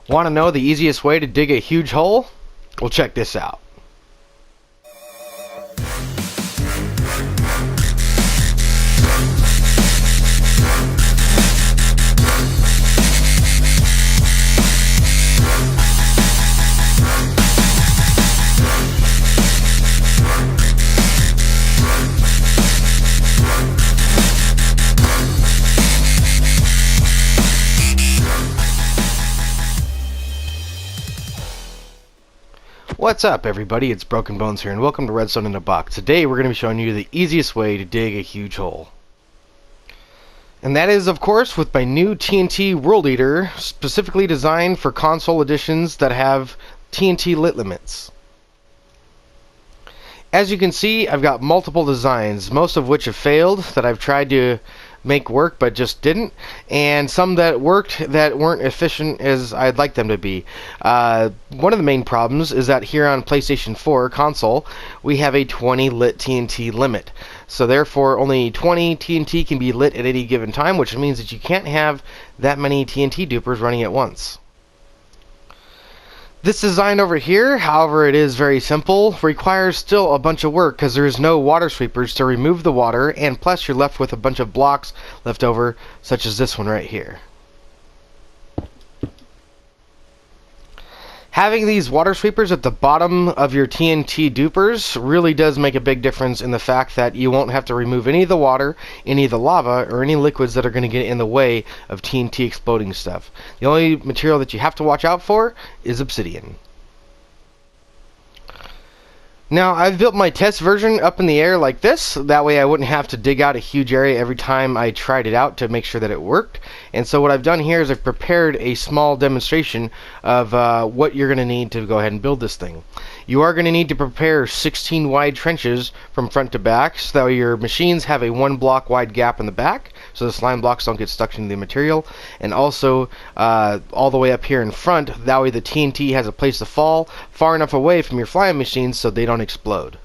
Want to know the easiest way to dig a huge hole? Well, check this out. What's up, everybody? It's Broken Bones here, and welcome to Redstone in a Box. Today we're going to be showing you the easiest way to dig a huge hole. And that is, of course, with my new TNT World Eater, specifically designed for console editions that have TNT lit limits. As you can see, I've got multiple designs, most of which have failed, that I've tried to make work but just didn't, and some that worked that weren't efficient as I'd like them to be. One of the main problems is that here on PlayStation 4 console we have a 20 lit TNT limit, so therefore only 20 TNT can be lit at any given time, which means that you can't have that many TNT dupers running at once. This design over here, however, it is very simple, requires still a bunch of work because there is no water sweepers to remove the water, and plus you're left with a bunch of blocks left over, such as this one right here. Having these water sweepers at the bottom of your TNT dupers really does make a big difference in the fact that you won't have to remove any of the water, any of the lava, or any liquids that are going to get in the way of TNT exploding stuff. The only material that you have to watch out for is obsidian. Now, I've built my test version up in the air like this, that way I wouldn't have to dig out a huge area every time I tried it out to make sure that it worked. And so what I've done here is I've prepared a small demonstration of what you're going to need to go ahead and build this thing. You are going to need to prepare 16 wide trenches from front to back, so that your machines have a 1 block wide gap in the back, so the slime blocks don't get stuck into the material, and also all the way up here in front, that way the TNT has a place to fall far enough away from your flying machines so they don't explode.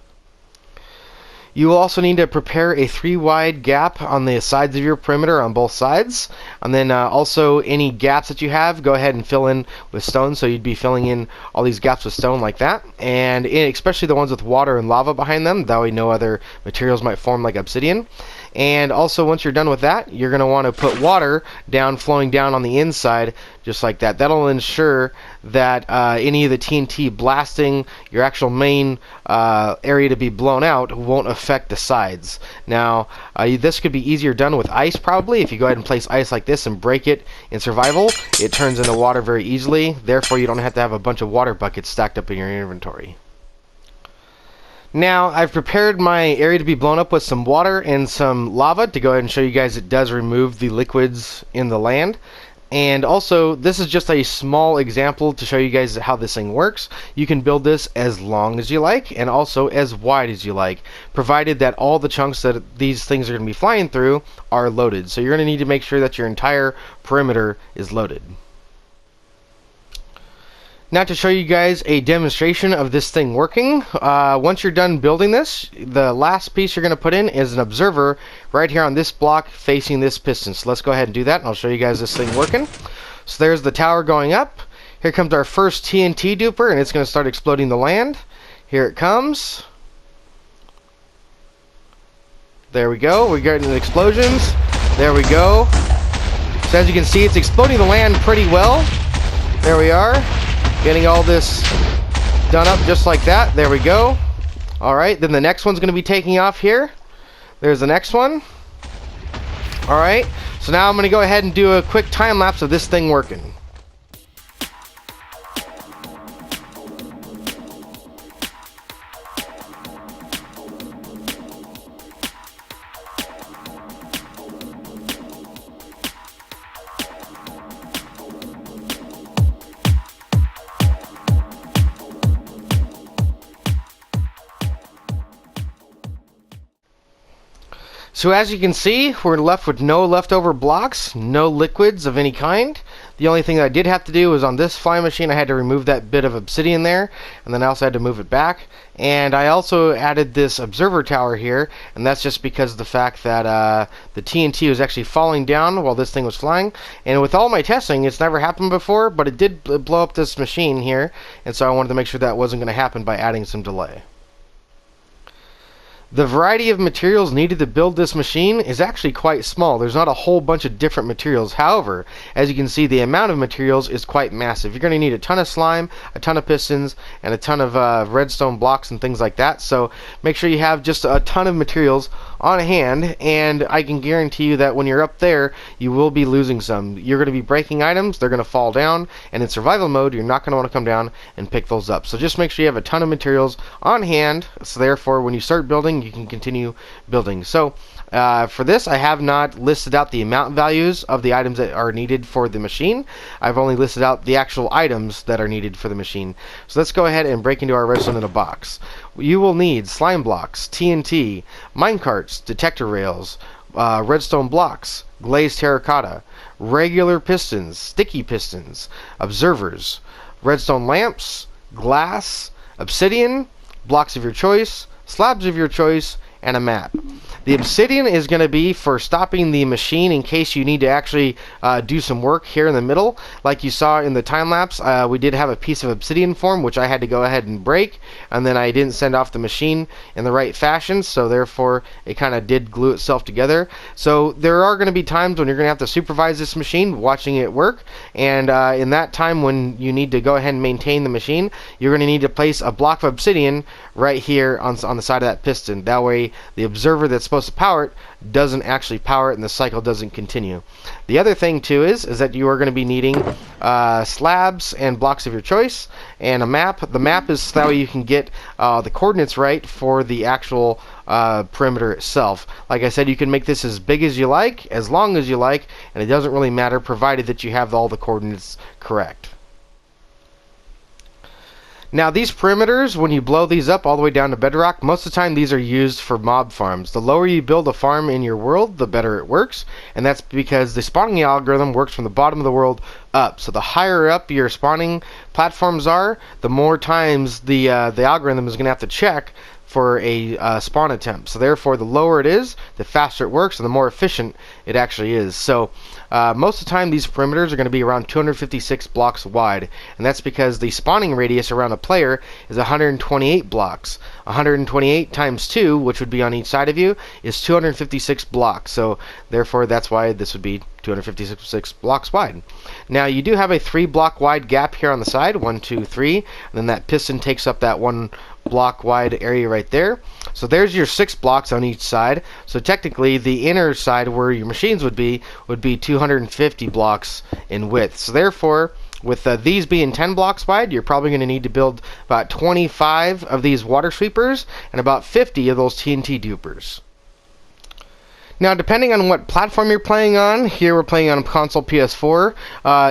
You will also need to prepare a 3 wide gap on the sides of your perimeter on both sides, and then also any gaps that you have, go ahead and fill in with stone. So you'd be filling in all these gaps with stone like that, and especially the ones with water and lava behind them, that way no other materials might form like obsidian. And also, once you're done with that, you're going to want to put water down, flowing down on the inside, just like that. That'll ensure that any of the TNT blasting your actual main area to be blown out won't affect the sides. Now, this could be easier done with ice, probably. If you go ahead and place ice like this and break it in survival, it turns into water very easily. Therefore, you don't have to have a bunch of water buckets stacked up in your inventory. Now, I've prepared my area to be blown up with some water and some lava to go ahead and show you guys it does remove the liquids in the land. And also, this is just a small example to show you guys how this thing works. You can build this as long as you like and also as wide as you like, provided that all the chunks that these things are going to be flying through are loaded. So you're going to need to make sure that your entire perimeter is loaded. Now, to show you guys a demonstration of this thing working, once you're done building this, the last piece you're going to put in is an observer right here on this block facing this piston. So let's go ahead and do that, and I'll show you guys this thing working. So there's the tower going up. Here comes our first TNT duper, and it's going to start exploding the land. Here it comes. There we go. We're getting the explosions. There we go. So as you can see, it's exploding the land pretty well. There we are. Getting all this done up just like that. There we go. Alright, then the next one's going to be taking off here. There's the next one. Alright, so now I'm going to go ahead and do a quick time lapse of this thing working. So as you can see, we're left with no leftover blocks, no liquids of any kind. The only thing that I did have to do was on this flying machine, I had to remove that bit of obsidian there, and then I also had to move it back. And I also added this observer tower here, and that's just because of the fact that the TNT was actually falling down while this thing was flying. And with all my testing, it's never happened before, but it did blow up this machine here, and so I wanted to make sure that wasn't going to happen by adding some delay. The variety of materials needed to build this machine is actually quite small. There's not a whole bunch of different materials. However, as you can see, the amount of materials is quite massive. You're going to need a ton of slime, a ton of pistons, and a ton of redstone blocks and things like that. So make sure you have just a ton of materials on hand, and I can guarantee you that when you're up there, you will be losing some. You're going to be breaking items, they're going to fall down, and in survival mode, you're not going to want to come down and pick those up. So just make sure you have a ton of materials on hand, so therefore when you start building, you can continue building. So for this, I have not listed out the amount values of the items that are needed for the machine. I've only listed out the actual items that are needed for the machine. So let's go ahead and break into our redstone in a box. You will need slime blocks, TNT, minecarts, detector rails, redstone blocks, glazed terracotta, regular pistons, sticky pistons, observers, redstone lamps, glass, obsidian, blocks of your choice, slabs of your choice, and a map. The obsidian is going to be for stopping the machine in case you need to actually do some work here in the middle. Like you saw in the time lapse, we did have a piece of obsidian form which I had to go ahead and break, and then I didn't send off the machine in the right fashion, so therefore it kind of did glue itself together. So there are going to be times when you're going to have to supervise this machine, watching it work, and in that time when you need to go ahead and maintain the machine, you're going to need to place a block of obsidian right here on the side of that piston. That way the observer that's supposed to power it doesn't actually power it, and the cycle doesn't continue. The other thing too is that you are going to be needing slabs and blocks of your choice, and a map. The map is that way you can get the coordinates right for the actual perimeter itself. Like I said, you can make this as big as you like, as long as you like, and it doesn't really matter provided that you have all the coordinates correct. Now these perimeters, when you blow these up all the way down to bedrock, most of the time these are used for mob farms. The lower you build a farm in your world, the better it works, and that's because the spawning algorithm works from the bottom of the world up. So the higher up your spawning platforms are, the more times the algorithm is going to have to check for a spawn attempt. So therefore, the lower it is, the faster it works, and the more efficient it actually is. So most of the time, these perimeters are going to be around 256 blocks wide, and that's because the spawning radius around a player is 128 blocks. 128 times 2, which would be on each side of you, is 256 blocks. So therefore, that's why this would be 256 blocks wide. Now you do have a 3 block wide gap here on the side, 1, 2, 3, and then that piston takes up that 1 block wide area right there. So there's your 6 blocks on each side. So technically the inner side where your machines would be 250 blocks in width. So therefore, with these being 10 blocks wide, you're probably going to need to build about 25 of these water sweepers and about 50 of those TNT dupers. Now, depending on what platform you're playing on, here we're playing on a console PS4,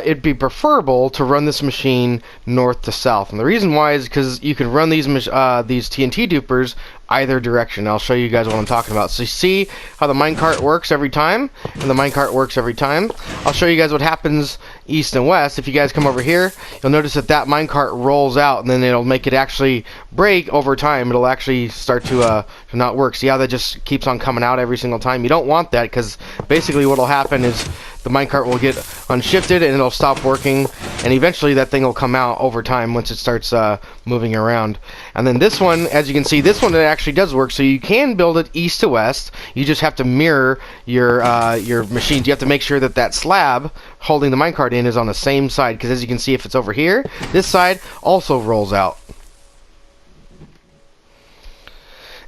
it'd be preferable to run this machine north to south. And the reason why is because you can run these TNT dupers either direction. I'll show you guys what I'm talking about. So you see how the minecart works every time, and the minecart works every time. I'll show you guys what happens east and west. If you guys come over here, you'll notice that minecart rolls out, and then it'll make it actually break over time. It'll actually start to not work. See how that just keeps on coming out every single time? You don't want that, because basically what will happen is the minecart will get unshifted and it'll stop working, and eventually that thing will come out over time once it starts moving around. And then this one, as you can see, this one it actually does work, so you can build it east to west. You just have to mirror your machines. You have to make sure that slab holding the minecart in is on the same side, because as you can see, if it's over here, this side also rolls out.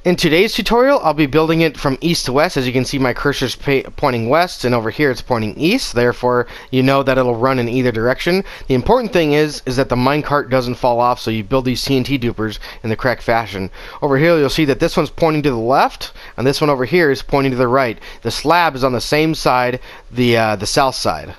In today's tutorial, I'll be building it from east to west. As you can see, my cursor's pointing west, and over here it's pointing east. Therefore, you know that it'll run in either direction. The important thing is that the minecart doesn't fall off, so you build these TNT dupers in the correct fashion. Over here, you'll see that this one's pointing to the left, and this one over here is pointing to the right. The slab is on the same side, the south side.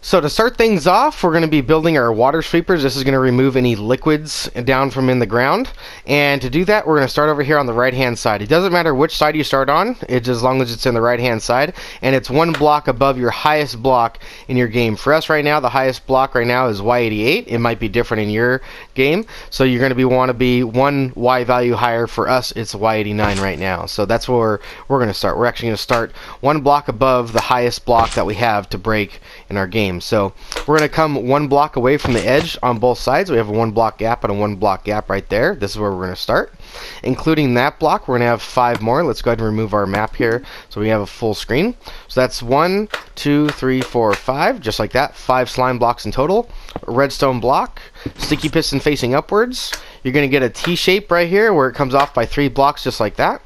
So to start things off, we're going to be building our water sweepers. This is going to remove any liquids down from in the ground. And to do that, we're going to start over here on the right-hand side. It doesn't matter which side you start on, it's as long as it's in the right-hand side. And it's one block above your highest block in your game. For us right now, the highest block right now is Y88. It might be different in your game. So you're going to want to be one Y value higher. For us, it's Y89 right now. So that's where we're going to start. We're actually going to start one block above the highest block that we have to break in our game. So we're going to come one block away from the edge on both sides. We have a one block gap and a one block gap right there. This is where we're going to start. Including that block, we're going to have 5 more. Let's go ahead and remove our map here so we have a full screen. So that's 1, 2, 3, 4, 5, just like that. 5 slime blocks in total. A redstone block, sticky piston facing upwards. You're going to get a T shape right here where it comes off by 3 blocks just like that.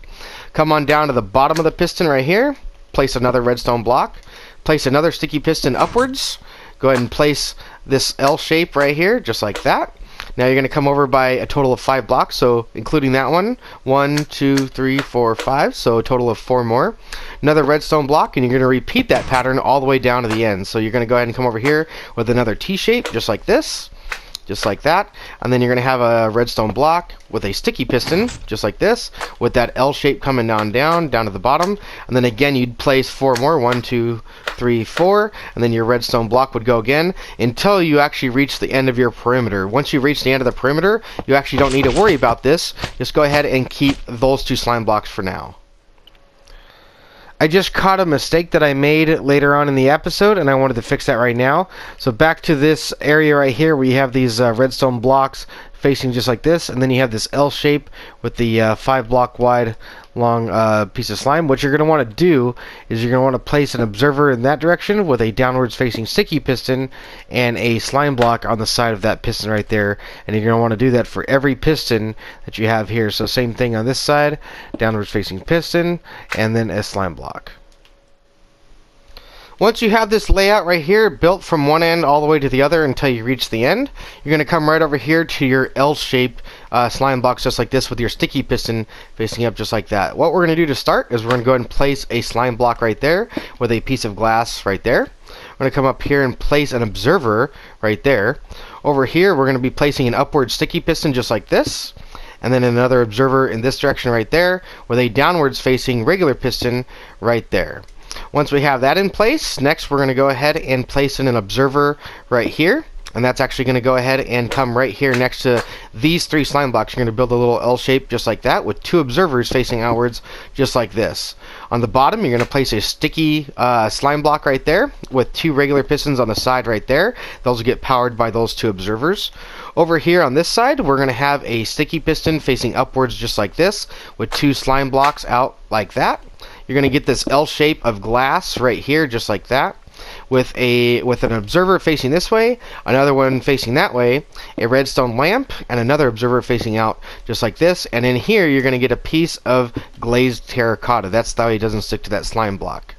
Come on down to the bottom of the piston right here. Place another redstone block. Place another sticky piston upwards. Go ahead and place this L shape right here, just like that. Now you're going to come over by a total of 5 blocks, so including that one, 1, 2, 3, 4, 5, so a total of 4 more. Another redstone block, and you're going to repeat that pattern all the way down to the end. So you're going to go ahead and come over here with another T shape, just like this. Just like that, and then you're going to have a redstone block with a sticky piston, just like this, with that L shape coming down to the bottom, and then again you'd place 4 more, 1, 2, 3, 4, and then your redstone block would go again until you actually reach the end of your perimeter. Once you reach the end of the perimeter, you actually don't need to worry about this. Just go ahead and keep those 2 slime blocks for now. I just caught a mistake that I made later on in the episode, and I wanted to fix that right now. So back to this area right here where you have these redstone blocks facing just like this, and then you have this L shape with the 5 block wide long piece of slime. What you're going to want to do is you're going to want to place an observer in that direction with a downwards facing sticky piston and a slime block on the side of that piston right there, and you're going to want to do that for every piston that you have here. So same thing on this side, downwards facing piston and then a slime block. Once you have this layout right here built from one end all the way to the other until you reach the end, you're going to come right over here to your L-shaped slime blocks just like this with your sticky piston facing up just like that. What we're going to do to start is we're going to go ahead and place a slime block right there with a piece of glass right there. We're going to come up here and place an observer right there. Over here we're going to be placing an upward sticky piston just like this, and then another observer in this direction right there with a downwards facing regular piston right there. Once we have that in place, next we're going to go ahead and place in an observer right here, and that's actually going to go ahead and come right here next to these 3 slime blocks. You're going to build a little L shape just like that with 2 observers facing outwards just like this. On the bottom you're going to place a sticky slime block right there with 2 regular pistons on the side right there. Those will get powered by those 2 observers. Over here on this side we're going to have a sticky piston facing upwards just like this with 2 slime blocks out like that. You're going to get this L shape of glass right here just like that with an observer facing this way, another one facing that way, a redstone lamp, and another observer facing out just like this. And in here you're going to get a piece of glazed terracotta. That's the way it doesn't stick to that slime block.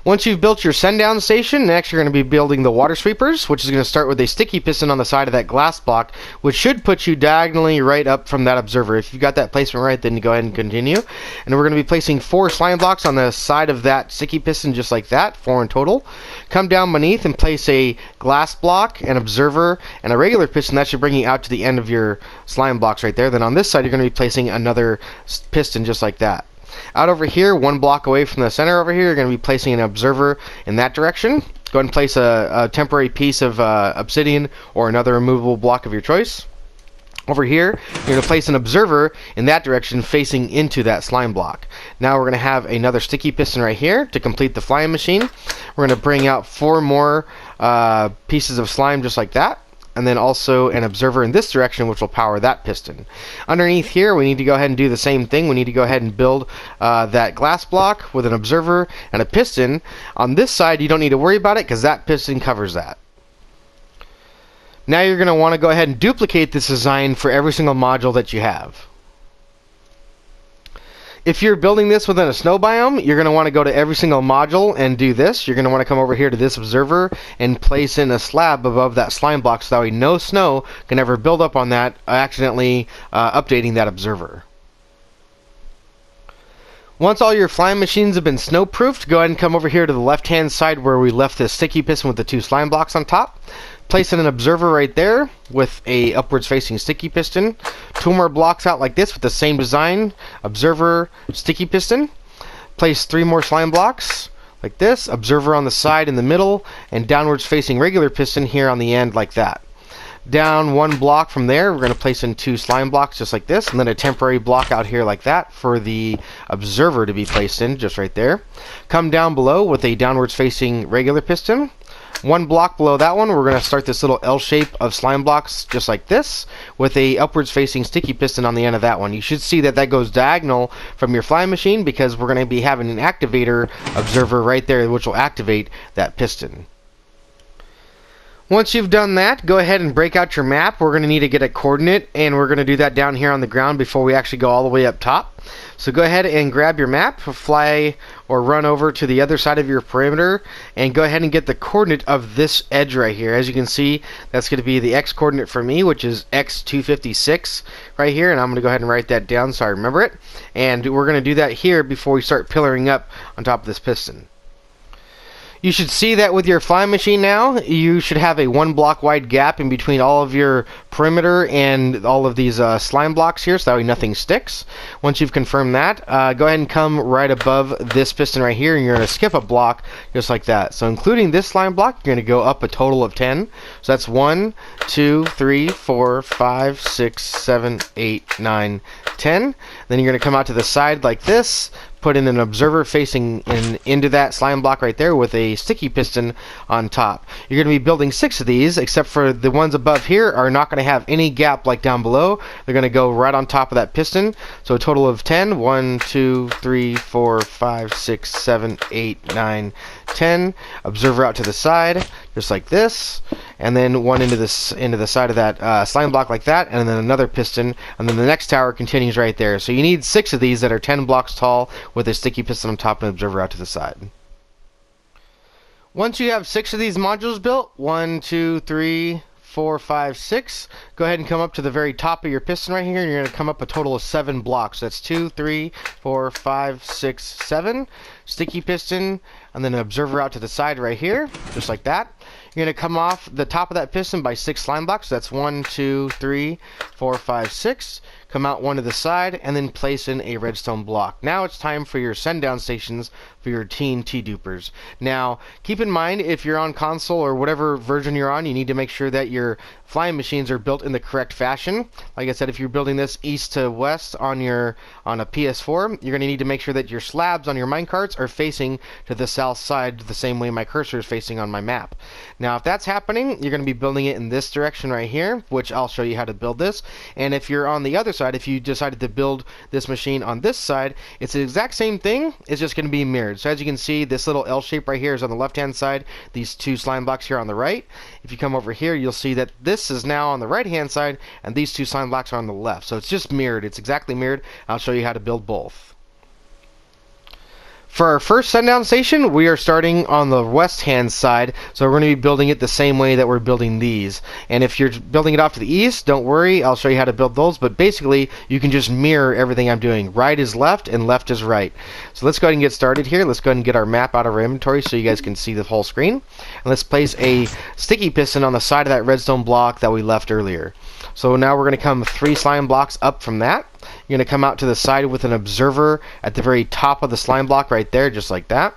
Once you've built your send down station, next you're going to be building the water sweepers, which is going to start with a sticky piston on the side of that glass block, which should put you diagonally right up from that observer. If you've got that placement right, then you go ahead and continue. And we're going to be placing 4 slime blocks on the side of that sticky piston just like that, 4 in total. Come down beneath and place a glass block, an observer, and a regular piston. That should bring you out to the end of your slime blocks right there. Then on this side you're going to be placing another piston just like that. Out over here, 1 block away from the center over here, you're going to be placing an observer in that direction. Go ahead and place a temporary piece of obsidian or another removable block of your choice. Over here, you're going to place an observer in that direction facing into that slime block. Now we're going to have another sticky piston right here to complete the flying machine. We're going to bring out 4 more pieces of slime just like that, and then also an observer in this direction which will power that piston. Underneath here we need to go ahead and do the same thing. We need to go ahead and build that glass block with an observer and a piston. On this side you don't need to worry about it because that piston covers that. Now you're going to want to go ahead and duplicate this design for every single module that you have. If you're building this within a snow biome, you're going to want to go to every single module and do this. You're going to want to come over here to this observer and place in a slab above that slime block so that way no snow can ever build up on that, accidentally updating that observer. Once all your flying machines have been snow-proofed, go ahead and come over here to the left-hand side where we left this sticky piston with the 2 slime blocks on top. Place in an observer right there with a upwards-facing sticky piston. 2 more blocks out like this with the same design, observer, sticky piston. Place 3 more slime blocks like this, observer on the side in the middle, and downwards-facing regular piston here on the end like that. Down 1 block from there, we're going to place in 2 slime blocks just like this, and then a temporary block out here like that for the observer to be placed in just right there. Come down below with a downwards facing regular piston. 1 block below that one, we're going to start this little L shape of slime blocks just like this with a upwards facing sticky piston on the end of that one. You should see that that goes diagonal from your flying machine because we're going to be having an activator observer right there which will activate that piston. Once you've done that, go ahead and break out your map. We're going to need to get a coordinate, and we're going to do that down here on the ground before we actually go all the way up top. So go ahead and grab your map, fly or run over to the other side of your perimeter, and go ahead and get the coordinate of this edge right here. As you can see, that's going to be the X coordinate for me, which is X256 right here, and I'm going to go ahead and write that down so I remember it. And we're going to do that here before we start pillaring up on top of this piston. You should see that with your flying machine now, you should have a 1 block wide gap in between all of your perimeter and all of these slime blocks here, so that way nothing sticks. Once you've confirmed that, go ahead and come right above this piston right here, and you're going to skip a block just like that. So including this slime block, you're going to go up a total of 10. So that's 1, 2, 3, 4, 5, 6, 7, 8, 9, 10. Then you're going to come out to the side like this, put in an observer facing into that slime block right there with a sticky piston on top. You're going to be building 6 of these, except for the ones above here are not going to have any gap like down below. They're going to go right on top of that piston. So a total of 10. 1, 2, 3, 4, 5, 6, 7, 8, 9, 10. Observer out to the side, just like this. And then one into the side of that slime block like that, and then another piston, and then the next tower continues right there. So you need 6 of these that are 10 blocks tall with a sticky piston on top and an observer out to the side. Once you have 6 of these modules built, 1, 2, 3, 4, 5, 6, go ahead and come up to the very top of your piston right here, and you're going to come up a total of 7 blocks. So that's 2, 3, 4, 5, 6, 7. Sticky piston, and then an observer out to the side right here, just like that. You're going to come off the top of that piston by 6 slime blocks. So that's 1, 2, 3, 4, 5, 6. Come out 1 to the side, and then place in a redstone block. Now it's time for your send down stations for your TNT dupers. Now, keep in mind, if you're on console or whatever version you're on, you need to make sure that your flying machines are built in the correct fashion. Like I said, if you're building this east to west on a PS4, you're going to need to make sure that your slabs on your minecarts are facing to the south side the same way my cursor is facing on my map. Now, if that's happening, you're going to be building it in this direction right here, which I'll show you how to build this. And if you're on the other side, if you decided to build this machine on this side, it's the exact same thing. It's just going to be mirrored. So as you can see, this little L shape right here is on the left hand side, these 2 slime blocks here on the right. If you come over here, you'll see that this is now on the right hand side and these 2 slime blocks are on the left. So it's just mirrored. It's exactly mirrored. I'll show you how to build both. For our first sundown station, we are starting on the west hand side, so we're going to be building it the same way that we're building these. And if you're building it off to the east, don't worry, I'll show you how to build those, but basically you can just mirror everything I'm doing. Right is left and left is right. So let's go ahead and get started here. Let's go ahead and get our map out of our inventory so you guys can see the whole screen. And let's place a sticky piston on the side of that redstone block that we left earlier. So now we're going to come 3 slime blocks up from that. You're going to come out to the side with an observer at the very top of the slime block right there, just like that.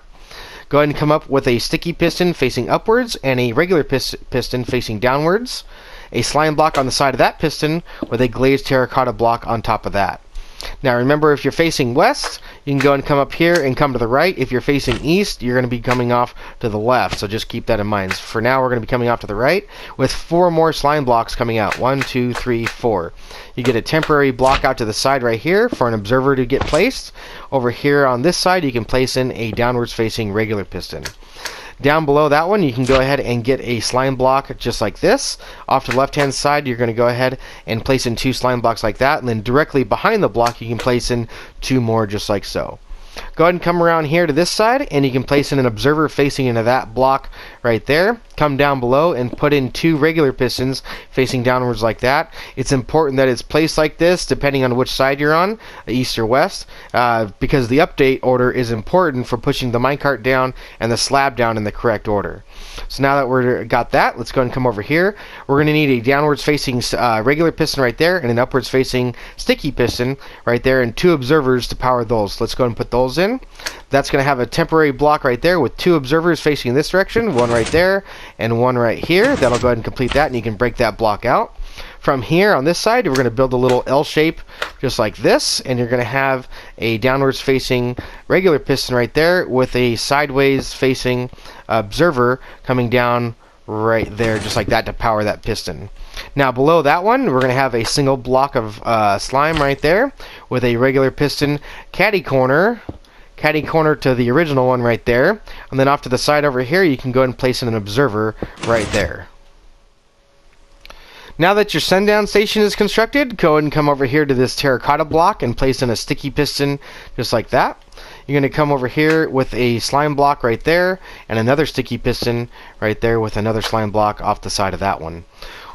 Go ahead and come up with a sticky piston facing upwards and a regular piston facing downwards. A slime block on the side of that piston with a glazed terracotta block on top of that. Now remember, if you're facing west, you can go and come up here and come to the right. If you're facing east, you're going to be coming off to the left, so just keep that in mind. For now, we're going to be coming off to the right with 4 more slime blocks coming out. 1, 2, 3, 4. You get a temporary block out to the side right here for an observer to get placed. Over here on this side, you can place in a downwards facing regular piston. Down below that one, you can go ahead and get a slime block just like this. Off to the left hand side, you're going to go ahead and place in 2 slime blocks like that, and then directly behind the block you can place in 2 more just like so. Go Go ahead and come around here to this side, and you can place in an observer facing into that block right there. Come down below and put in 2 regular pistons facing downwards like that. It's important that it's placed like this depending on which side you're on, east or west, because the update order is important for pushing the minecart down and the slab down in the correct order. So now that we've got that, let's go ahead and come over here. We're going to need a downwards facing regular piston right there and an upwards facing sticky piston right there, and 2 observers to power those. Let's go ahead and put those in. That's going to have a temporary block right there with 2 observers facing in this direction, one right there and one right here. That'll go ahead and complete that, and you can break that block out. From here on this side, we're going to build a little L shape just like this, and you're going to have a downwards facing regular piston right there with a sideways facing observer coming down right there just like that to power that piston. Now below that one, we're going to have a single block of slime right there with a regular piston caddy corner to the original one right there, and then off to the side over here you can go ahead and place in an observer right there. Now that your send down station is constructed, go ahead and come over here to this terracotta block and place in a sticky piston just like that. You're going to come over here with a slime block right there and another sticky piston right there with another slime block off the side of that one.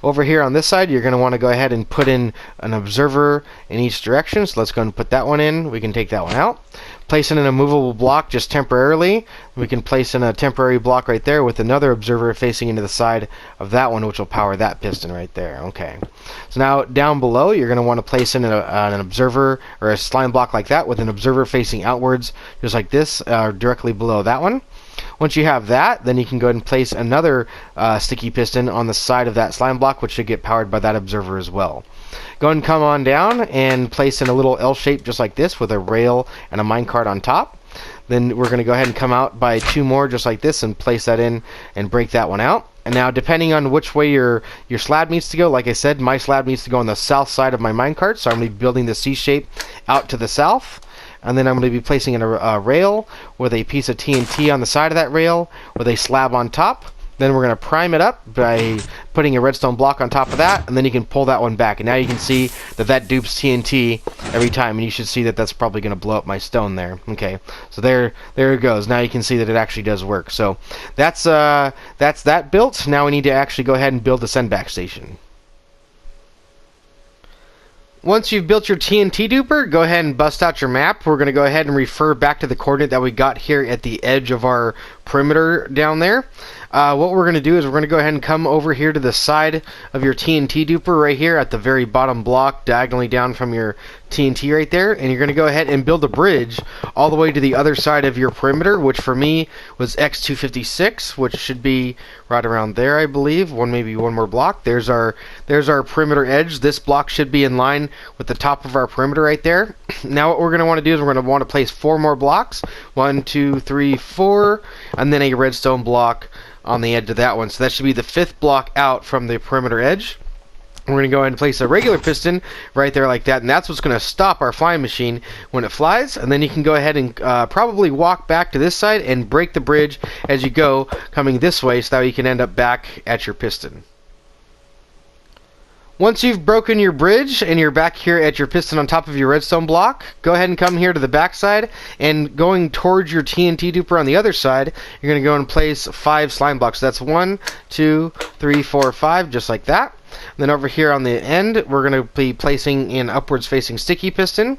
Over here on this side, you're going to want to go ahead and put in an observer in each direction. So let's go ahead and put that one in. We can take that one out. Place in an immovable block just temporarily. We can place in a temporary block right there with another observer facing into the side of that one, which will power that piston right there. Okay. So now down below, you're going to want to place in an observer or a slime block like that with an observer facing outwards, just like this, directly below that one. Once you have that, then you can go ahead and place another sticky piston on the side of that slime block, which should get powered by that observer as well. Go ahead and come on down and place in a little L shape just like this with a rail and a minecart on top. Then we're going to go ahead and come out by 2 more just like this and place that in and break that one out. And now depending on which way your slab needs to go, like I said, my slab needs to go on the south side of my minecart, so I'm going to be building the C shape out to the south. And then I'm going to be placing in a rail with a piece of TNT on the side of that rail with a slab on top. Then we're going to prime it up by putting a redstone block on top of that, and then you can pull that one back. And now you can see that dupes TNT every time, and you should see that that's probably going to blow up my stone there. Okay, so there it goes. Now you can see that it actually does work. So that's that built. Now we need to actually go ahead and build the send back station. Once you've built your TNT duper, go ahead and bust out your map. We're going to go ahead and refer back to the coordinate that we got here at the edge of our perimeter down there. What we're going to do is we're going to go ahead and come over here to the side of your TNT duper right here at the very bottom block, diagonally down from your TNT right there, and you're going to go ahead and build a bridge all the way to the other side of your perimeter, which for me was X256, which should be right around there, I believe. Maybe one more block. There's our perimeter edge. This block should be in line with the top of our perimeter right there. Now what we're going to want to do is we're going to want to place 4 more blocks. 1, 2, 3, 4, and then a redstone block on the edge of that one. So that should be the 5th block out from the perimeter edge. We're going to go ahead and place a regular piston right there like that, and that's what's going to stop our flying machine when it flies. And then you can go ahead and probably walk back to this side and break the bridge as you go, coming this way, so that you can end up back at your piston. Once you've broken your bridge and you're back here at your piston on top of your redstone block, go ahead and come here to the back side, and going towards your TNT duper on the other side, you're going to go and place 5 slime blocks. That's 1, 2, 3, 4, 5, just like that. And then over here on the end, we're going to be placing an upwards facing sticky piston.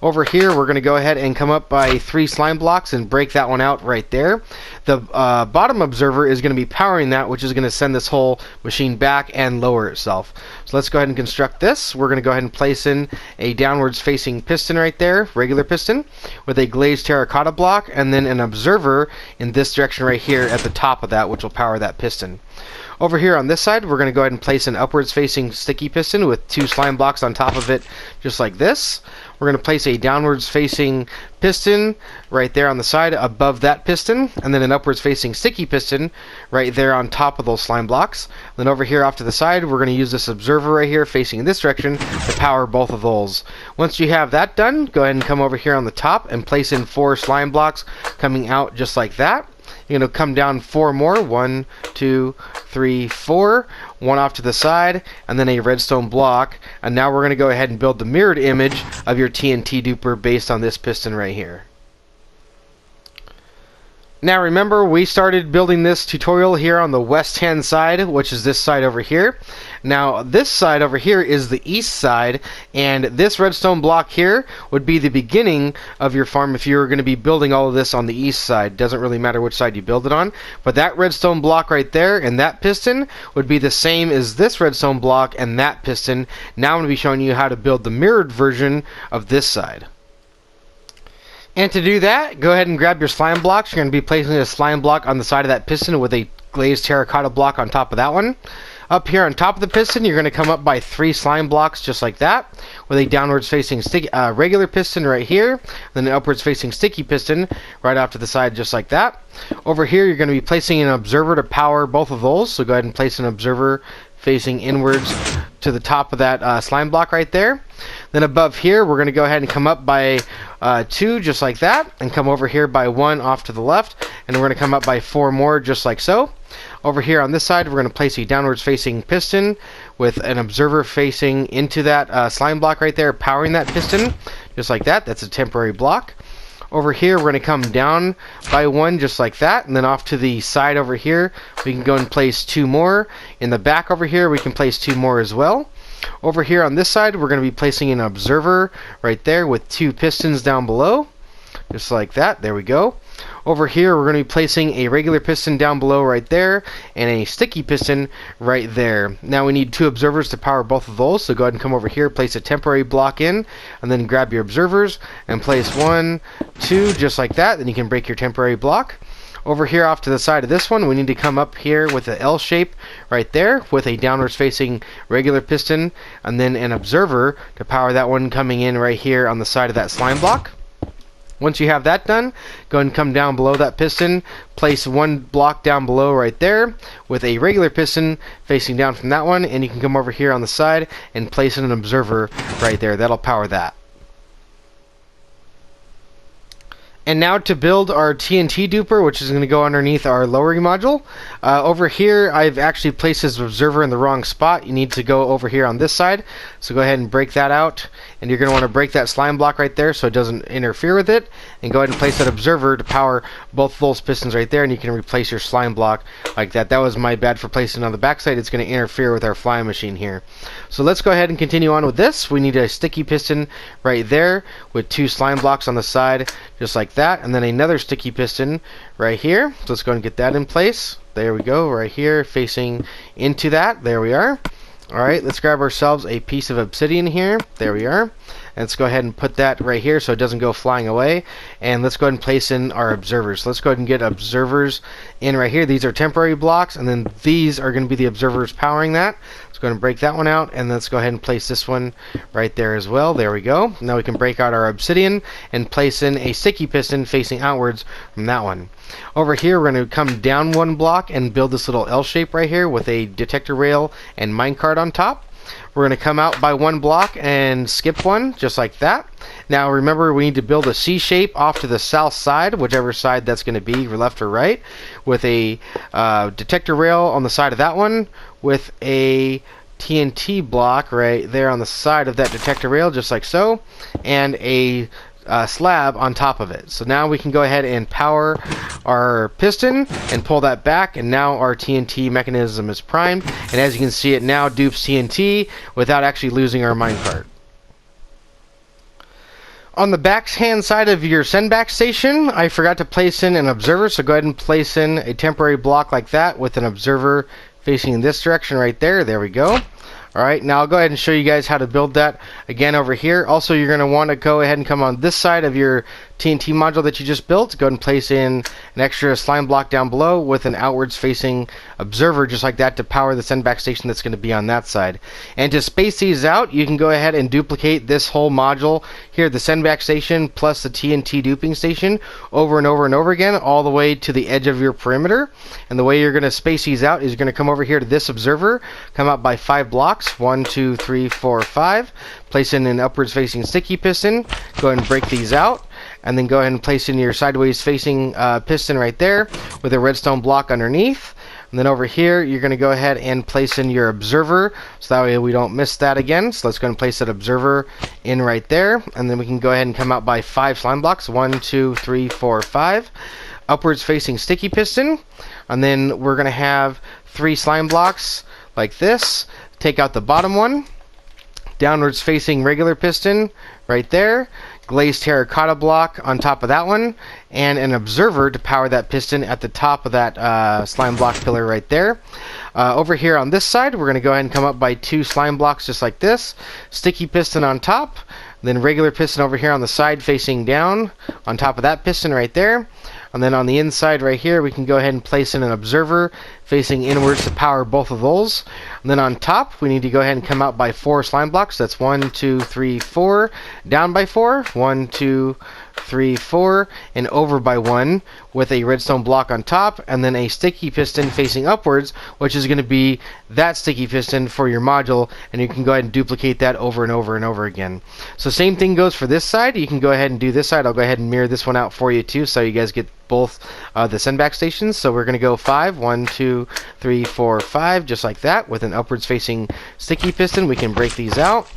Over here, we're going to go ahead and come up by 3 slime blocks and break that one out right there. The bottom observer is going to be powering that, which is going to send this whole machine back and lower itself. So let's go ahead and construct this. We're going to go ahead and place in a downwards facing piston right there, regular piston, with a glazed terracotta block, and then an observer in this direction right here at the top of that, which will power that piston. Over here on this side, we're going to go ahead and place an upwards facing sticky piston with 2 slime blocks on top of it, just like this. We're going to place a downwards facing piston right there on the side above that piston, and then an upwards facing sticky piston right there on top of those slime blocks. Then over here off to the side, we're going to use this observer right here facing in this direction to power both of those. Once you have that done, go ahead and come over here on the top and place in 4 slime blocks coming out just like that. You're going to come down 4 more. 1, 2, 3, 4. 1 off to the side, and then a redstone block. And now we're going to go ahead and build the mirrored image of your TNT duper based on this piston right here. Now remember, we started building this tutorial here on the west hand side, which is this side over here. Now this side over here is the east side, and this redstone block here would be the beginning of your farm if you were going to be building all of this on the east side. Doesn't really matter which side you build it on, but that redstone block right there and that piston would be the same as this redstone block and that piston. Now I'm going to be showing you how to build the mirrored version of this side. And to do that, go ahead and grab your slime blocks. You're going to be placing a slime block on the side of that piston with a glazed terracotta block on top of that one. Up here on top of the piston, you're going to come up by 3 slime blocks just like that, with a downwards facing regular piston right here, then an upwards facing sticky piston right off to the side just like that. Over here, you're going to be placing an observer to power both of those, so go ahead and place an observer facing inwards to the top of that slime block right there. Then above here, we're going to go ahead and come up by 2 just like that, and come over here by 1 off to the left, and we're going to come up by 4 more just like so. Over here on this side, we're going to place a downwards facing piston with an observer facing into that slime block right there, powering that piston just like that. That's a temporary block. Over here, we're going to come down by 1 just like that, and then off to the side over here, we can go and place 2 more. In the back over here, we can place 2 more as well. Over here on this side, we're going to be placing an observer right there with 2 pistons down below, just like that. There we go. Over here, we're going to be placing a regular piston down below right there, and a sticky piston right there. Now we need 2 observers to power both of those, so go ahead and come over here, place a temporary block in, and then grab your observers, and place 1, 2, just like that. Then you can break your temporary block. Over here off to the side of this one, we need to come up here with an L shape right there with a downwards facing regular piston, and then an observer to power that one coming in right here on the side of that slime block. Once you have that done, go ahead and come down below that piston, place 1 block down below right there with a regular piston facing down from that one, and you can come over here on the side and place an observer right there. That'll power that. And now to build our TNT duper, which is going to go underneath our lowering module. Over here, I've actually placed this observer in the wrong spot. You need to go over here on this side. So go ahead and break that out. And you're going to want to break that slime block right there so it doesn't interfere with it. And go ahead and place that observer to power both of those pistons right there. And you can replace your slime block like that. That was my bad for placing it on the back side. It's going to interfere with our flying machine here. So let's go ahead and continue on with this. We need a sticky piston right there with 2 slime blocks on the side, just like that, and then another sticky piston right here. So let's go and get that in place. There we go, right here facing into that. There we are. Alright, let's grab ourselves a piece of obsidian here. There we are. And let's go ahead and put that right here so it doesn't go flying away. And let's go ahead and place in our observers. So let's go ahead and get observers in right here. These are temporary blocks, and then these are going to be the observers powering that. Let's go ahead and break that one out, and let's go ahead and place this one right there as well. There we go. Now we can break out our obsidian and place in a sticky piston facing outwards from that one. Over here, we're going to come down 1 block and build this little L shape right here with a detector rail and minecart on top. We're going to come out by 1 block and skip 1, just like that. Now remember, we need to build a C shape off to the south side, whichever side that's going to be, left or right, with a detector rail on the side of that one, with a TNT block right there on the side of that detector rail, just like so, and a slab on top of it. So now we can go ahead and power our piston and pull that back, and now our TNT mechanism is primed, and as you can see, it now dupes TNT without actually losing our minecart. On the back hand side of your send back station, I forgot to place in an observer, so go ahead and place in a temporary block like that with an observer facing in this direction right there. There we go. Alright, now I'll go ahead and show you guys how to build that again over here. Also, you're going to want to go ahead and come on this side of your TNT module that you just built. Go ahead and place in an extra slime block down below with an outwards facing observer just like that to power the send back station that's going to be on that side. And to space these out, you can go ahead and duplicate this whole module here, the send back station plus the TNT duping station, over and over and over again, all the way to the edge of your perimeter. And the way you're going to space these out is you're going to come over here to this observer, come out by 5 blocks, 1, 2, 3, 4, 5, place in an upwards facing sticky piston, go ahead and break these out, and then go ahead and place in your sideways facing piston right there with a redstone block underneath. And then over here, you're going to go ahead and place in your observer, so that way we don't miss that again. So let's go ahead and place that observer in right there, and then we can go ahead and come out by 5 slime blocks, 1, 2, 3, 4, 5. upwards facing sticky piston, and then we're going to have 3 slime blocks like this. Take out the bottom one, downwards facing regular piston right there, glazed terracotta block on top of that one, and an observer to power that piston at the top of that slime block pillar right there. Over here on this side, we're going to go ahead and come up by 2 slime blocks just like this, sticky piston on top, then regular piston over here on the side facing down on top of that piston right there. And then on the inside right here, we can go ahead and place in an observer facing inwards to power both of those. And then on top, we need to go ahead and come out by 4 slime blocks. That's 1, 2, 3, 4. Down by 4. 1, 2, 3, 4. And over by 1 with a redstone block on top. And then a sticky piston facing upwards, which is going to be that sticky piston for your module. And you can go ahead and duplicate that over and over and over again. So same thing goes for this side. You can go ahead and do this side. I'll go ahead and mirror this one out for you too, so you guys get both the sendback stations. So we're going to go 5, 1, 2, 3, 4, 5, just like that, with an upwards facing sticky piston. We can break these out.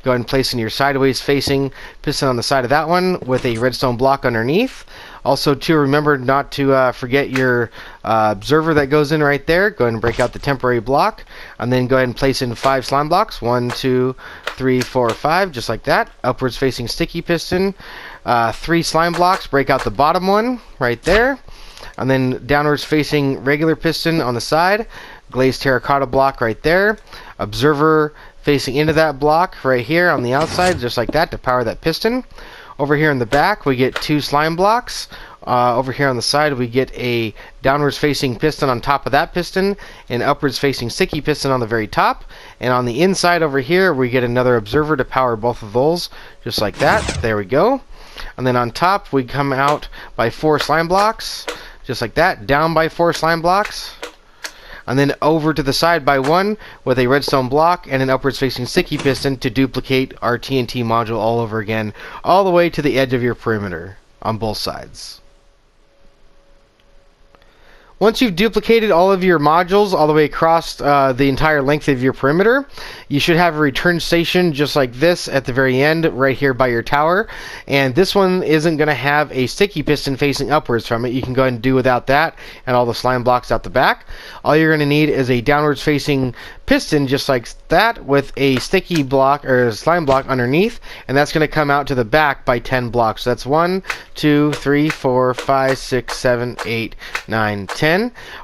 Go ahead and place in your sideways facing piston on the side of that one with a redstone block underneath. Also, to remember not to forget your observer that goes in right there. Go ahead and break out the temporary block, and then go ahead and place in 5 slime blocks. 1, 2, 3, 4, 5, just like that. Upwards facing sticky piston. 3 slime blocks. Break out the bottom one right there, and then downwards facing regular piston on the side. Glazed terracotta block right there. Observer facing into that block right here on the outside, just like that, to power that piston. Over here in the back, we get 2 slime blocks. Over here on the side, we get a downwards facing piston on top of that piston, and upwards facing sticky piston on the very top. And on the inside over here, we get another observer to power both of those, just like that. There we go. And then on top, we come out by 4 slime blocks, just like that. Down by 4 slime blocks. And then over to the side by 1 with a redstone block and an upwards facing sticky piston to duplicate our TNT module all over again, all the way to the edge of your perimeter on both sides. Once you've duplicated all of your modules all the way across the entire length of your perimeter, you should have a return station just like this at the very end, right here by your tower. And this one isn't going to have a sticky piston facing upwards from it. You can go ahead and do without that and all the slime blocks out the back. All you're going to need is a downwards facing piston just like that with a sticky block or a slime block underneath, and that's going to come out to the back by 10 blocks. So that's 1, 2, 3, 4, 5, 6, 7, 8, 9, 10.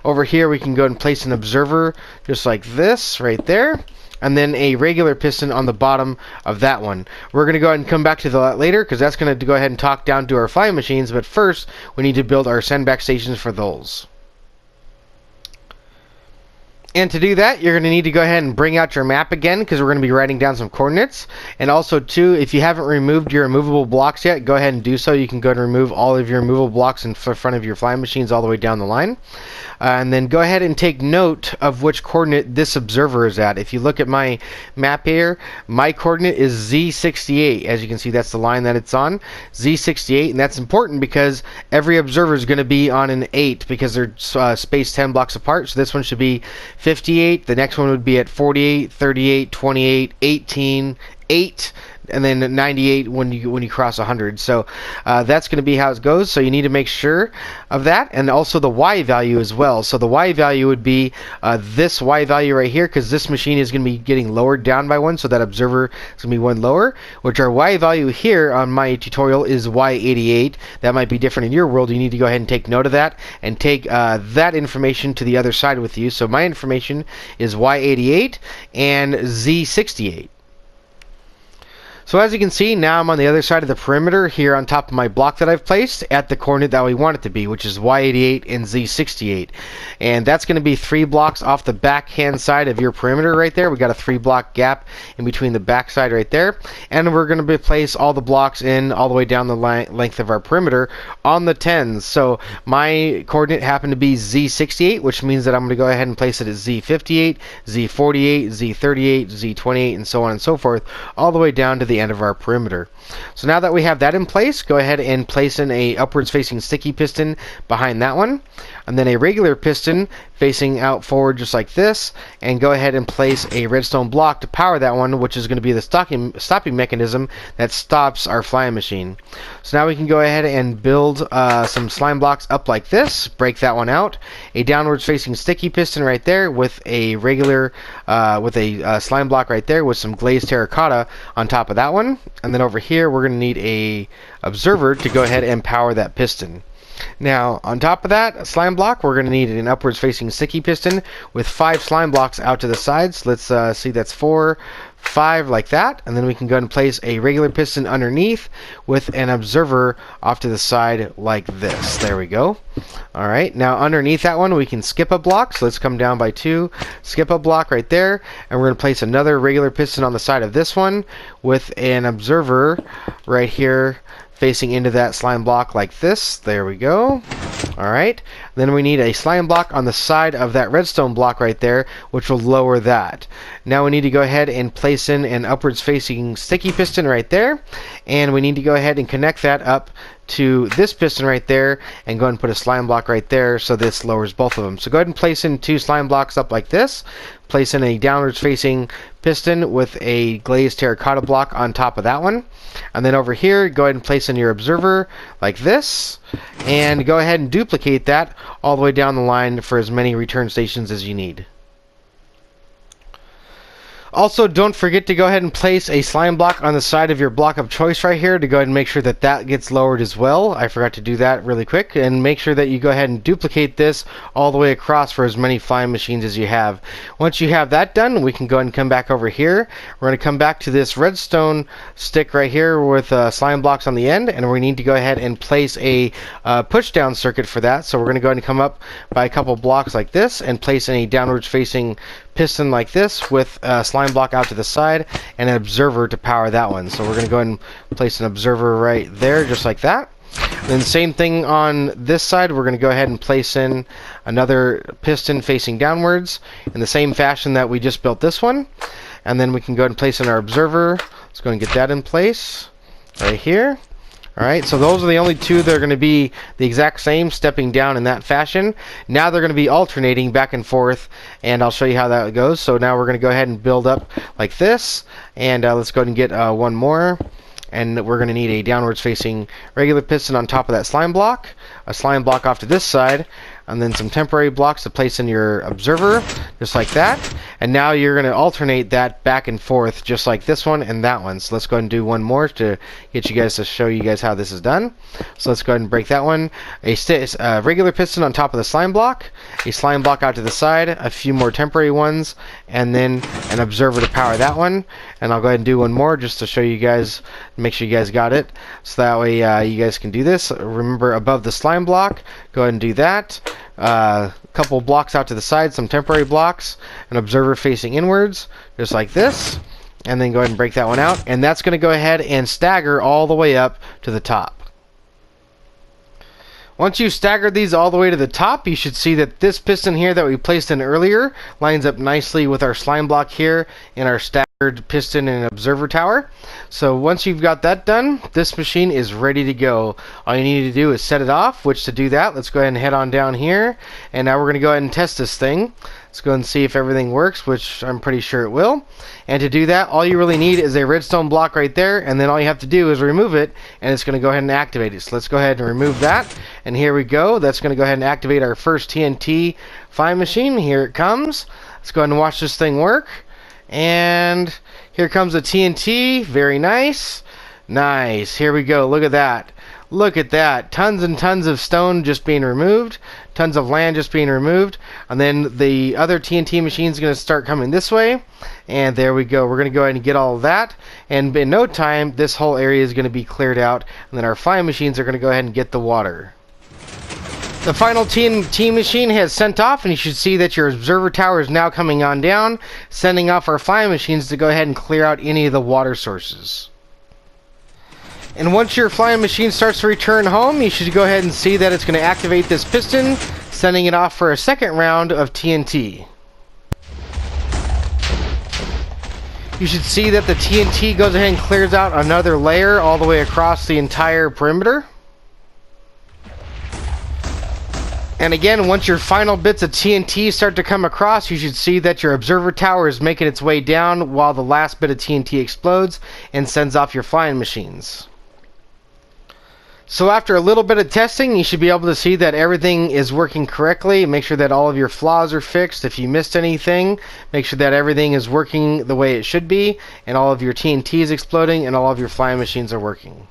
Over here we can go and place an observer just like this right there, and then a regular piston on the bottom of that one. We're going to go ahead and come back to that later, because that's going to go ahead and talk down to our flying machines, but first we need to build our sendback stations for those. And to do that, you're going to need to go ahead and bring out your map again, because we're going to be writing down some coordinates. And also, too, if you haven't removed your removable blocks yet, go ahead and do so. You can go and remove all of your removable blocks in front of your flying machines all the way down the line. And then go ahead and take note of which coordinate this observer is at. If you look at my map here, my coordinate is Z68. As you can see, that's the line that it's on, Z68. And that's important because every observer is going to be on an 8 because they're spaced 10 blocks apart. So this one should be 58. The next one would be at 48, 38, 28, 18, 8, and then 98 when you cross 100. So that's going to be how it goes. So you need to make sure of that, and also the Y value as well. So the Y value would be this Y value right here, because this machine is going to be getting lowered down by 1, so that observer is going to be 1 lower, which our Y value here on my tutorial is Y88. That might be different in your world. You need to go ahead and take note of that and take that information to the other side with you. So my information is Y88 and Z68. So as you can see, now I'm on the other side of the perimeter here on top of my block that I've placed at the coordinate that we want it to be, which is Y88 and Z68. And that's going to be 3 blocks off the backhand side of your perimeter right there. We got a 3 block gap in between the back side right there. And we're going to place all the blocks in all the way down the length of our perimeter on the 10s. So my coordinate happened to be Z68, which means that I'm going to go ahead and place it at Z58, Z48, Z38, Z28, and so on and so forth, all the way down to the end of our perimeter. So now that we have that in place, go ahead and place in a upwards facing sticky piston behind that one. and then a regular piston facing out forward just like this, and go ahead and place a redstone block to power that one, which is going to be the stopping mechanism that stops our flying machine. So now we can go ahead and build some slime blocks up like this, break that one out, a downwards facing sticky piston right there with a regular slime block right there with some glazed terracotta on top of that one, and then over here we're going to need a observer to go ahead and power that piston. Now, on top of that slime block, we're going to need an upwards facing sticky piston with 5 slime blocks out to the sides. Let's see, that's 4, 5 like that, and then we can go ahead and place a regular piston underneath with an observer off to the side like this. There we go. Alright, now underneath that one we can skip a block, so let's come down by 2, skip a block right there, and we're going to place another regular piston on the side of this one with an observer right here facing into that slime block like this. There we go. Alright, then we need a slime block on the side of that redstone block right there, which will lower that. Now we need to go ahead and place in an upwards facing sticky piston right there, and we need to go ahead and connect that up to this piston right there and go ahead and put a slime block right there so this lowers both of them. So go ahead and place in 2 slime blocks up like this, place in a downwards facing piston with a glazed terracotta block on top of that one, and then over here go ahead and place in your observer like this, and go ahead and duplicate that all the way down the line for as many return stations as you need. Also, don't forget to go ahead and place a slime block on the side of your block of choice right here to go ahead and make sure that that gets lowered as well. I forgot to do that really quick. And make sure that you go ahead and duplicate this all the way across for as many flying machines as you have. Once you have that done, we can go ahead and come back over here. We're going to come back to this redstone stick right here with slime blocks on the end, and we need to go ahead and place a push down circuit for that. So we're going to go ahead and come up by a couple blocks like this and place in a downwards facing piston like this with a slime block out to the side and an observer to power that one. So we're going to go ahead and place an observer right there just like that. Then same thing on this side, we're going to go ahead and place in another piston facing downwards in the same fashion that we just built this one. And then we can go ahead and place in our observer. Let's go and get that in place right here. Alright, so those are the only 2 that are going to be the exact same, stepping down in that fashion. Now they're going to be alternating back and forth, and I'll show you how that goes. So now we're going to go ahead and build up like this, and let's go ahead and get one more. And we're going to need a downwards facing regular piston on top of that slime block, a slime block off to this side, and then some temporary blocks to place in your observer, just like that. And now you're going to alternate that back and forth, just like this one and that one. So let's go ahead and do one more to get you guys to show you guys how this is done. So let's go ahead and break that one. A regular piston on top of the slime block, a slime block out to the side, a few more temporary ones, and then an observer to power that one. And I'll go ahead and do one more just to show you guys, make sure you guys got it, so that way you guys can do this. Remember, above the slime block, go ahead and do that. A couple blocks out to the side, some temporary blocks, an observer facing inwards, just like this, and then go ahead and break that one out, and that's going to go ahead and stagger all the way up to the top. Once you've staggered these all the way to the top, you should see that this piston here that we placed in earlier lines up nicely with our slime block here in our staggered piston and observer tower. So once you've got that done, this machine is ready to go. All you need to do is set it off, which to do that, let's go ahead and head on down here. And now we're going to go ahead and test this thing. Let's go and see if everything works, which I'm pretty sure it will. And to do that, all you really need is a redstone block right there, and then all you have to do is remove it, and it's going to go ahead and activate it. So let's go ahead and remove that, and here we go. That's going to go ahead and activate our first TNT flying machine. Here it comes. Let's go ahead and watch this thing work. And here comes the TNT. Very nice. Nice. Here we go. Look at that. Look at that. Tons and tons of stone just being removed. Tons of land just being removed. And then the other TNT machine is going to start coming this way. And there we go. We're going to go ahead and get all of that. And in no time, this whole area is going to be cleared out. And then our flying machines are going to go ahead and get the water. The final TNT machine has sent off, and you should see that your observer tower is now coming on down, sending off our flying machines to go ahead and clear out any of the water sources. And once your flying machine starts to return home, you should go ahead and see that it's going to activate this piston, sending it off for a second round of TNT. You should see that the TNT goes ahead and clears out another layer all the way across the entire perimeter. And again, once your final bits of TNT start to come across, you should see that your observer tower is making its way down while the last bit of TNT explodes and sends off your flying machines. So after a little bit of testing, you should be able to see that everything is working correctly. Make sure that all of your flaws are fixed. If you missed anything, make sure that everything is working the way it should be, and all of your TNT is exploding, and all of your flying machines are working.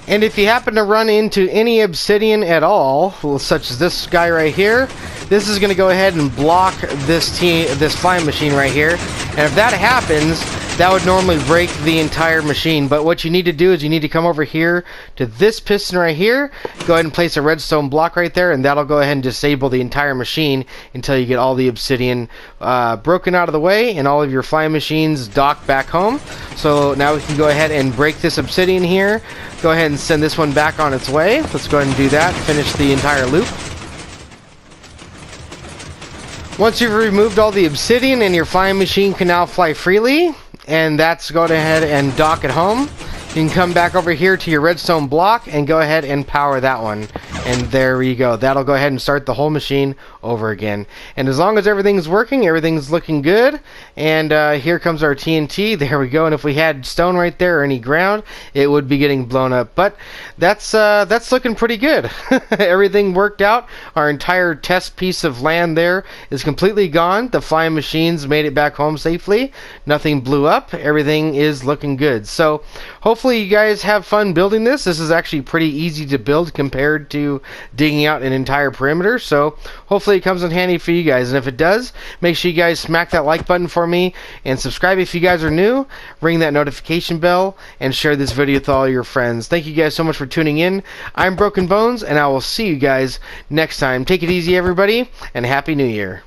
And if you happen to run into any obsidian at all, such as this guy right here, this is going to go ahead and block this flying machine right here. And if that happens, that would normally break the entire machine. But what you need to do is you need to come over here to this piston right here, go ahead and place a redstone block right there, and that'll go ahead and disable the entire machine until you get all the obsidian broken out of the way and all of your flying machines docked back home. So now we can go ahead and break this obsidian here. Go ahead and send this one back on its way. Let's go ahead and do that. Finish the entire loop. Once you've removed all the obsidian and your flying machine can now fly freely, and that's go ahead and dock at home. You can come back over here to your redstone block and go ahead and power that one. And there you go. That'll go ahead and start the whole machine over again. And as long as everything's working, everything's looking good. And here comes our TNT. There we go. And if we had stone right there or any ground, it would be getting blown up. But that's looking pretty good. Everything worked out. Our entire test piece of land there is completely gone. The flying machines made it back home safely. Nothing blew up. Everything is looking good. So hopefully you guys have fun building this. This is actually pretty easy to build compared to digging out an entire perimeter. So hopefully it comes in handy for you guys. And if it does, make sure you guys smack that like button for me and subscribe if you guys are new. Ring that notification bell and share this video with all your friends. Thank you guys so much for tuning in. I'm Broken Bones, and I will see you guys next time. Take it easy, everybody, and Happy New Year.